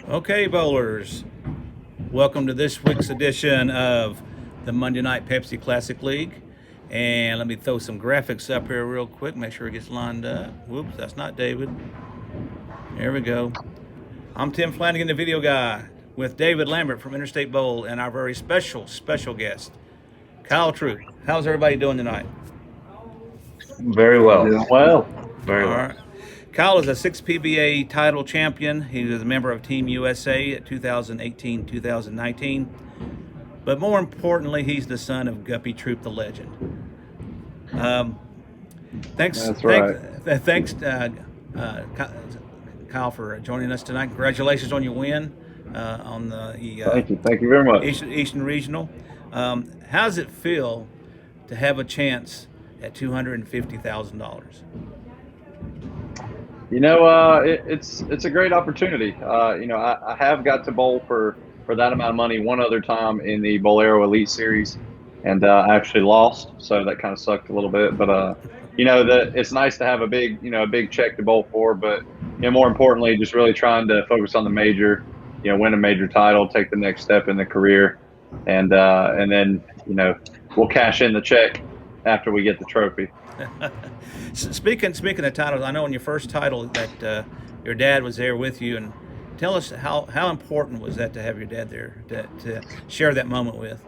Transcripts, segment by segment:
Okay, bowlers, welcome to this week's edition of the Monday Night Pepsi Classic League. And let me throw some graphics up here real quick, make sure it gets lined up. Whoops, that's not David. There we go. I'm Tim Flanagan, the video guy, with David Lambert from Interstate Bowl and our very special guest, Kyle Troup. How's everybody doing tonight? Very well. Yeah. Well, Very All well. right. Kyle is a 6 PBA title champion. He was a member of Team USA at 2018-2019. But more importantly, he's the son of Guppy Troup, the legend. Thanks, That's right. thanks, Kyle, for joining us tonight. Congratulations on your win on the thank you very much. Eastern Regional. How does it feel to have a chance at $250,000? It's a great opportunity. I have got to bowl for that amount of money one other time in the Bolero Elite Series, and I actually lost, so that kind of sucked a little bit. But it's nice to have a big check to bowl for. But more importantly, just really trying to focus on the major, win a major title, take the next step in the career, and then we'll cash in the check after we get the trophy. Speaking of titles, I know in your first title that your dad was there with you, and tell us how important was that to have your dad there to share that moment with?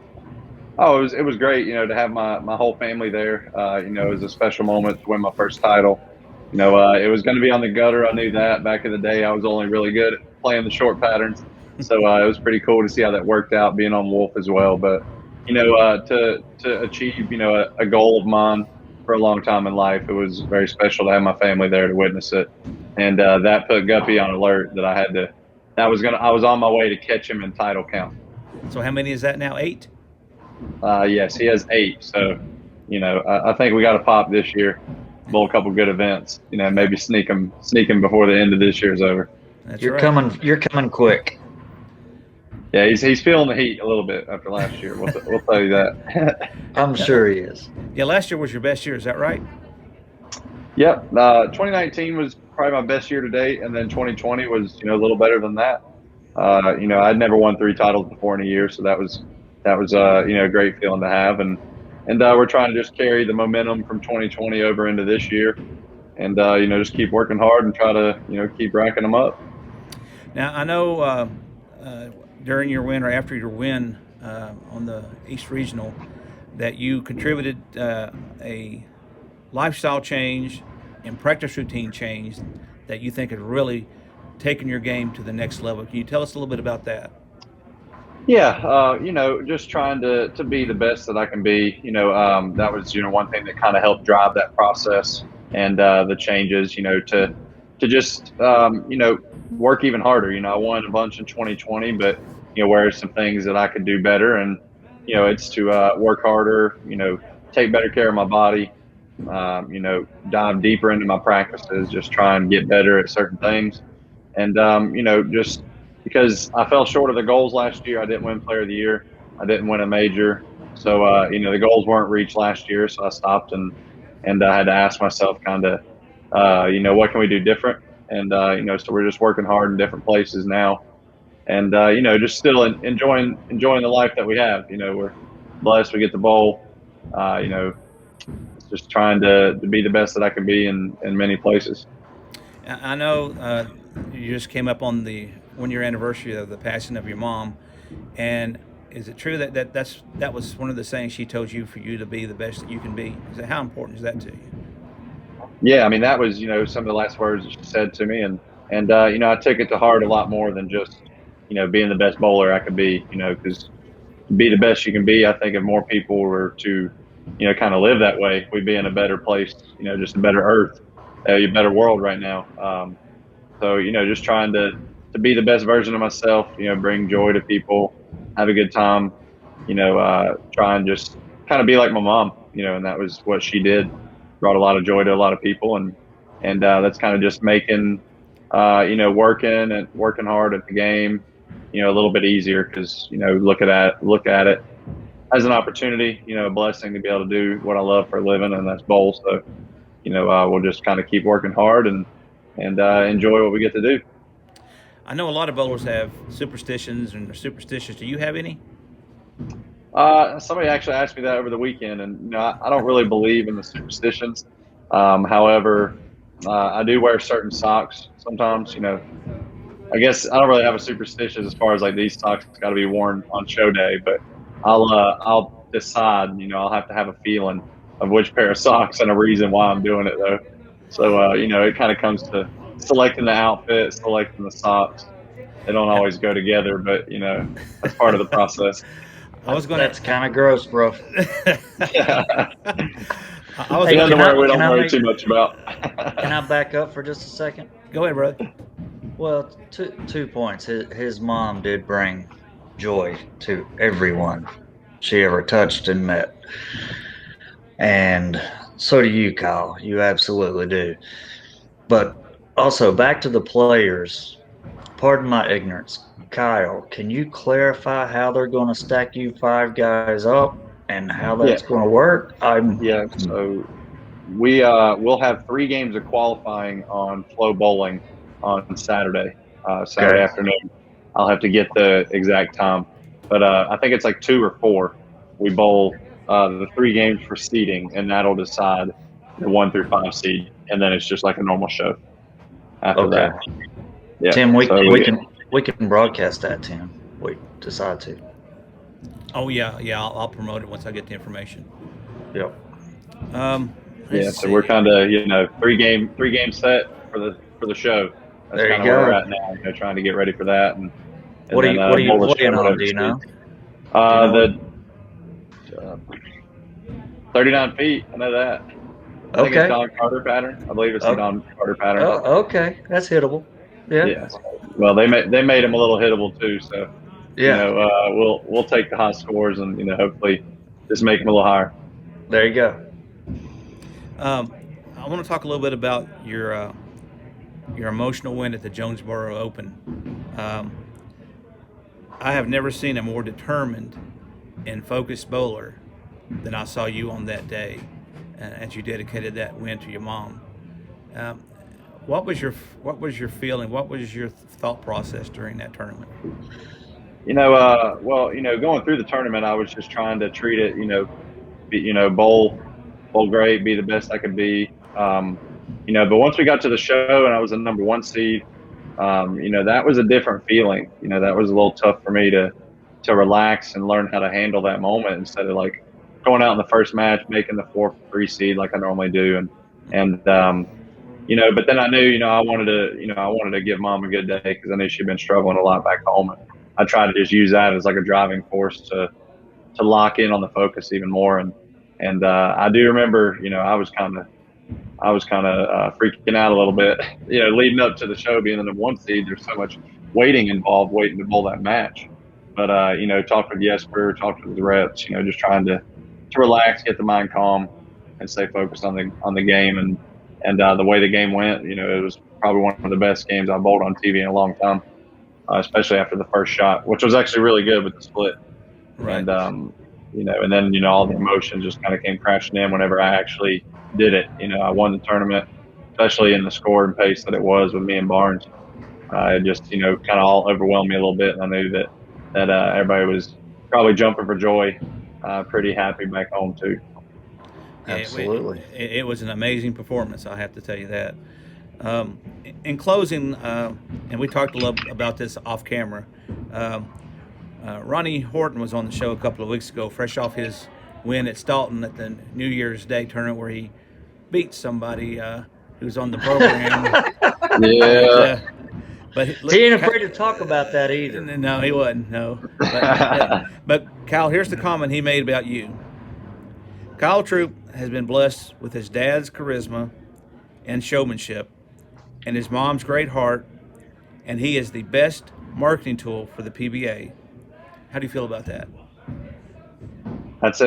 Oh, it was great, to have my whole family there. It was a special moment to win my first title. It was going to be on the gutter. I knew that back in the day. I was only really good at playing the short patterns, so it was pretty cool to see how that worked out, being on Wolf as well. But to achieve a goal of mine for a long time in life, it was very special to have my family there to witness it, and that put Guppy on alert that I was on my way to catch him in title count. So how many is that now? 8? Yes, he has 8. So I think we got to pop this year, bowl a couple good events. Maybe sneak him before the end of this year's over. That's You're right. coming quick. Yeah, he's feeling the heat a little bit after last year. We'll tell you that. I'm sure he is. Yeah, last year was your best year. Is that right? Yep. 2019 was probably my best year to date, and then 2020 was a little better than that. I'd never won 3 titles before in a year, so that was a great feeling to have, and we're trying to just carry the momentum from 2020 over into this year, and just keep working hard and try to keep racking them up. Now I know during your win or after your win on the East Regional that you contributed a lifestyle change and practice routine change that you think has really taken your game to the next level. Can you tell us a little bit about that? Yeah, just trying to be the best that I can be. That was one thing that kind of helped drive that process and the changes. To just work even harder. I won a bunch in 2020, but where are some things that I could do better? And it's to work harder. Take better care of my body. Dive deeper into my practices. Just try and get better at certain things. And just because I fell short of the goals last year, I didn't win Player of the Year. I didn't win a major, so the goals weren't reached last year. So I stopped and I had to ask myself, kind of, what can we do different? And so we're just working hard in different places now, and just still enjoying the life that we have. We're blessed. We get to bowl. Just trying to be the best that I can be in many places. I know you just came up on the 1-year anniversary of the passing of your mom, and is it true that was one of the sayings she told you for you to be the best that you can be? How important is that to you? Yeah, I mean, that was some of the last words that she said to me, and I took it to heart a lot more than just being the best bowler I could be. Because to be the best you can be, I think if more people were to kind of live that way, we'd be in a better place. Just a better earth, a better world right now. So just trying to be the best version of myself. Bring joy to people, have a good time. Try and just kind of be like my mom. And that was what she did. Brought a lot of joy to a lot of people, and that's kind of just making working hard at the game a little bit easier, because look at it as an opportunity, a blessing to be able to do what I love for a living, and that's bowl. So we'll just kind of keep working hard and enjoy what we get to do. I know a lot of bowlers have superstitions and they're superstitious. Do you have any? Somebody actually asked me that over the weekend, and I don't really believe in the superstitions. However, I do wear certain socks sometimes. I guess I don't really have a superstition as far as like these socks got to be worn on show day, but I'll decide. I'll have to have a feeling of which pair of socks and a reason why I'm doing it though. So it kind of comes to selecting the outfit, selecting the socks. They don't always go together, but that's part of the process. I was going That's kind of gross, bro. Yeah. I was Hey, The going underwear we can don't I worry make- too much about. Can I back up for just a second? Go ahead, brother. Well, 2 points. His mom did bring joy to everyone she ever touched and met. And so do you, Kyle. You absolutely do. But also, back to the players. Pardon my ignorance. Kyle, can you clarify how they're going to stack you 5 guys up and how that's going to work? Yeah, so we'll have 3 games of qualifying on Flow Bowling on Saturday Okay. afternoon. I'll have to get the exact time, but I think it's like 2 or 4. We bowl the 3 games for seeding, and that'll decide the 1 through 5 seed, and then it's just like a normal show after Okay. that. Yeah, Tim, we so can broadcast that, Tim. We decide to. Oh yeah. I'll promote it once I get the information. Yep. Let's so we're see. kind of 3 game set for the show. That's There you kind of where we're go. at now. Trying to get ready for that. And What are then, you bowl the playing show, on? whatever Do you know? The 39 feet. I know that. I think it's Okay. Don Carter pattern. I believe it's the Oh. Don Carter pattern. Oh, okay. That's hittable. Yeah. Yeah. Well, they made him a little hittable too. So Yeah. we'll take the high scores and hopefully just make them a little higher. There you go. I want to talk a little bit about your emotional win at the Jonesboro Open. I have never seen a more determined and focused bowler than I saw you on that day, as you dedicated that win to your mom. What was your feeling? What was your thought process during that tournament? Going through the tournament, I was just trying to treat it, bowl great, be the best I could be. But once we got to the show and I was the number 1 seed, that was a different feeling. That was a little tough for me to relax and learn how to handle that moment instead of like going out in the first match, making the 4-3 seed like I normally do. But then I knew, I wanted to give mom a good day because I knew she'd been struggling a lot back home. And I tried to just use that as like a driving force to lock in on the focus even more. And I do remember, I was kind of freaking out a little bit, leading up to the show being the number 1 seed. There's so much waiting involved, waiting to bowl that match. But talked with Jesper, talked with the reps, just trying to relax, get the mind calm, and stay focused on the game. And the way the game went, it was probably one of the best games I bowled on TV in a long time, especially after the first shot, which was actually really good with the split. Right. And and then all the emotions just kind of came crashing in whenever I actually did it. I won the tournament, especially in the score and pace that it was with me and Barnes. It just kind of all overwhelmed me a little bit, and I knew that everybody was probably jumping for joy, pretty happy back home too. Absolutely. It was an amazing performance, I have to tell you that. In closing, and we talked a little about this off camera, Ronnie Horton was on the show a couple of weeks ago, fresh off his win at Staunton at the New Year's Day tournament where he beat somebody who's on the program. Yeah. But He ain't afraid to talk about that either. No, he wasn't. No. But Kyle, here's the comment he made about you. Kyle Troup has been blessed with his dad's charisma and showmanship and his mom's great heart, and he is the best marketing tool for the PBA. How do you feel about that? That's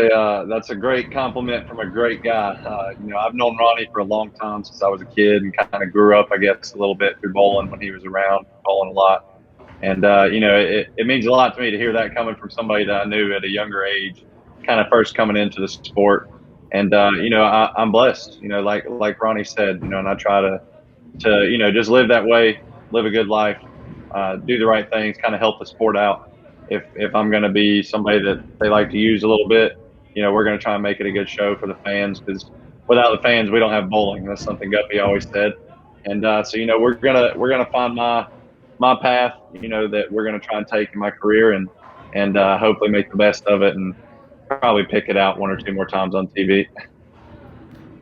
a great compliment from a great guy. I've known Ronnie for a long time, since I was a kid, and kind of grew up, I guess, a little bit through bowling when he was around, bowling a lot. And it means a lot to me to hear that coming from somebody that I knew at a younger age, kind of first coming into the sport. And I'm blessed. Like Ronnie said, and I try to just live that way, live a good life, do the right things, kind of help the sport out. If I'm going to be somebody that they like to use a little bit, we're going to try and make it a good show for the fans, because without the fans, we don't have bowling. That's something Guppy always said. And so we're gonna find my path, that we're gonna try and take in my career, and hopefully make the best of it, and probably pick it out one or two more times on TV.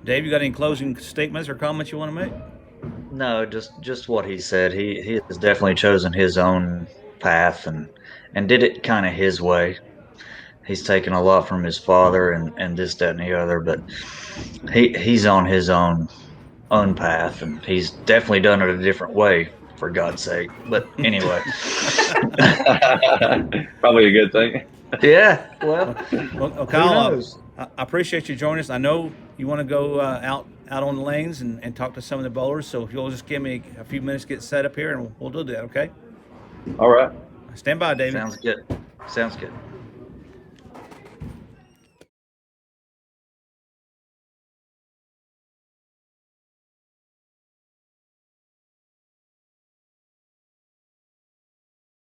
Dave, you got any closing statements or comments you want to make? No, just what he said. He has definitely chosen his own path and did it kind of his way. He's taken a lot from his father and this, that, and the other, but he's on his own path, and he's definitely done it a different way, for God's sake. But anyway, probably a good thing. Yeah. Well, Kyle, I appreciate you joining us. I know you want to go out on the lanes and talk to some of the bowlers. So if you'll just give me a few minutes to get set up here, and we'll do that. Okay. All right. Stand by, David. Sounds good.